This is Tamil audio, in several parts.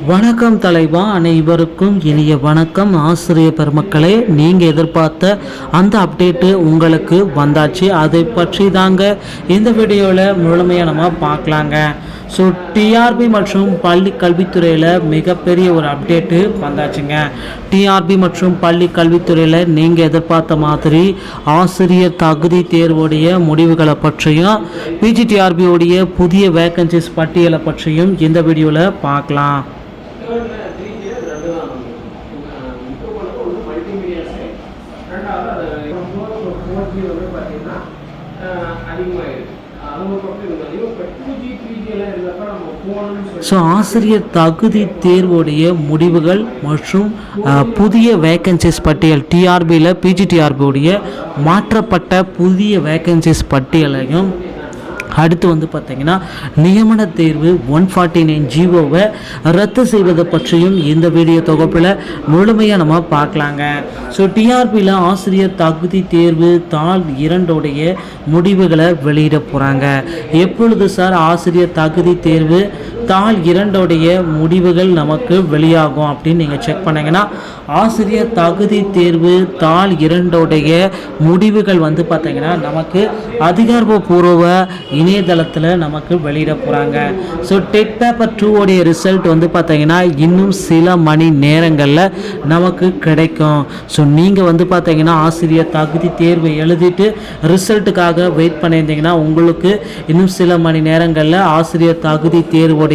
வணக்கம் தலைவா, அனைவருக்கும் இனிய வணக்கம். ஆசிரியர் பெருமக்களே, நீங்கள் எதிர்பார்த்த அந்த அப்டேட்டு உங்களுக்கு வந்தாச்சு. அதை பற்றி தாங்க இந்த வீடியோவில் முழுமையாக நம்ம பார்க்கலாங்க. ஸோ டிஆர்பி மற்றும் பள்ளி கல்வித்துறையில் மிகப்பெரிய ஒரு அப்டேட்டு வந்தாச்சுங்க. டிஆர்பி மற்றும் பள்ளி கல்வித்துறையில் நீங்கள் எதிர்பார்த்த மாதிரி ஆசிரியர் தகுதி தேர்வுடைய முடிவுகளை பற்றியும் பிஜிடிஆர்பியோடைய புதிய வேக்கன்சிஸ் பட்டியலை பற்றியும் இந்த வீடியோவில் பார்க்கலாம். ஸோ ஆசிரியர் தகுதி தேர்வுடைய முடிவுகள் மற்றும் புதிய வேக்கன்சிஸ் பட்டியல் டிஆர்பியில் பிஜிடிஆர்பியோடைய மாற்றப்பட்ட புதிய வேக்கன்சிஸ் பட்டியலையும் அடுத்து பார்த்திங்கன்னா நியமன தேர்வு 149 ஜிஓவை ரத்து செய்வதை பற்றியும் இந்த வீடியோ தொகுப்பில் முழுமையாக நம்ம பார்க்கலாங்க. ஸோ டிஆர்பியில் ஆசிரியர் தகுதி தேர்வு தாள் 2 முடிவுகளை வெளியிட போகிறாங்க. எப்பொழுது சார் ஆசிரியர் தகுதி தேர்வு தாள் 2 முடிவுகள் நமக்கு வெளியாகும் அப்படின்னு நீங்கள் செக் பண்ணிங்கன்னா, ஆசிரியர் தகுதி தேர்வு தாள் 2 முடிவுகள் பார்த்திங்கன்னா நமக்கு அதிகாரப்பூர்வ இணையதளத்தில் நமக்கு வெளியிட போகிறாங்க. ஸோ டெட் பேப்பர் 2 ரிசல்ட் பார்த்திங்கன்னா இன்னும் சில மணி நேரங்களில் நமக்கு கிடைக்கும். ஸோ நீங்கள் பார்த்திங்கன்னா ஆசிரியர் தகுதி தேர்வை எழுதிட்டு ரிசல்ட்டுக்காக வெயிட் பண்ணியிருந்தீங்கன்னா உங்களுக்கு இன்னும் சில மணி நேரங்களில் ஆசிரியர் தகுதி தேர்வுடைய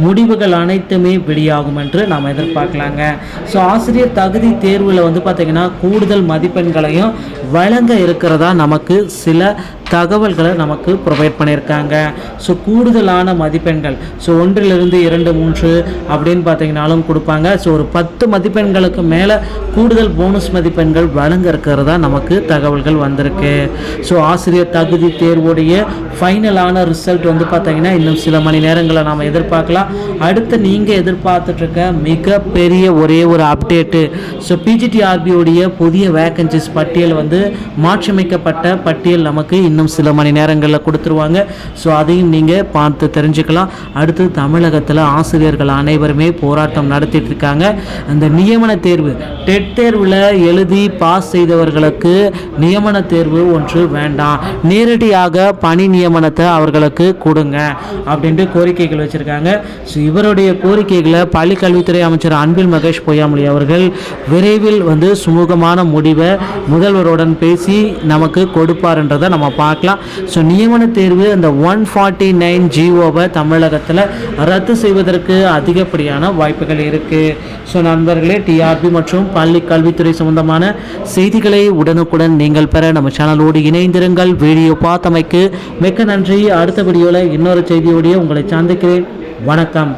முடிவுகள் அனைத்துமே வெளியாகும் என்று நாம் எதிர்பார்க்கலாங்க. ஸோ ஆசிரியர் தகுதி தேர்வில் பார்த்திங்கன்னா கூடுதல் மதிப்பெண்களையும் வழங்க இருக்கிறதா நமக்கு சில தகவல்களை நமக்கு ப்ரொவைட் பண்ணியிருக்காங்க. ஸோ கூடுதலான மதிப்பெண்கள், ஸோ 1 2 3 அப்படின்னு பார்த்தீங்கன்னாலும் கொடுப்பாங்க. ஸோ ஒரு 10 மதிப்பெண்களுக்கு மேலே கூடுதல் போனஸ் மதிப்பெண்கள் வழங்க இருக்கிறதா நமக்கு தகவல்கள் வந்திருக்கு. ஸோ ஆசிரியர் தகுதி தேர்வுடைய ஃபைனலான ரிசல்ட் பார்த்தீங்கன்னா இன்னும் சில மணி நேரங்களை நாம் எதிர்பார்க்கலாம். அடுத்து நீங்கள் எதிர்பார்த்துட்ருக்க மிகப்பெரிய ஒரே ஒரு அப்டேட்டு, ஸோ பிஜிடிஆர்பியோடைய புதிய வேக்கன்சிஸ் பட்டியல் மாற்றியமைக்கப்பட்ட பட்டியல் நமக்கு இன்னும் சில மணி நேரங்களில் கொடுத்துருவாங்க. ஸோ அதையும் நீங்கள் பார்த்து தெரிஞ்சுக்கலாம். அடுத்து தமிழகத்தில் ஆசிரியர்கள் அனைவருமே போராட்டம் நடத்திட்டு இருக்காங்க. அந்த நியமன தேர்வு டெட் தேர்வில் எழுதி பாஸ் செய்தவர்களுக்கு நியமன தேர்வு ஒன்று வேண்டாம், நேரடியாக பணி நியமனத்தை அவர்களுக்கு கொடுங்க அப்படின்ட்டு கோரிக்கைகள் வச்சுருக்காங்க. ஸோ இவருடைய கோரிக்கைகளை பள்ளி கல்வித்துறை அமைச்சர் அன்பில் மகேஷ் பொய்யாமொழி அவர்கள் விரைவில் சுமூகமான முடிவை முதல்வருடன் பேசி நமக்கு கொடுப்பார்ன்றதை நம்ம பார்க்கலாம். ஸோ நியமன தேர்வு அந்த 149 ஜிஓவை தமிழகத்தில் ரத்து செய்வதற்கு அதிகப்படியான வாய்ப்புகள் இருக்குது. ஸோ நண்பர்களே, டிஆர்பி மற்றும் பள்ளி கல்வித்துறை சம்பந்தமான செய்திகளை உடனுக்குடன் நீங்கள் பெற நம்ம சேனலோடு இணைந்திருங்கள். வீடியோ பார்த்தமைக்கு மிக்க நன்றி. அடுத்த வீடியோவில் இன்னொரு செய்தியோடைய உங்களை சந்திக்கிறேன். வணக்கம்.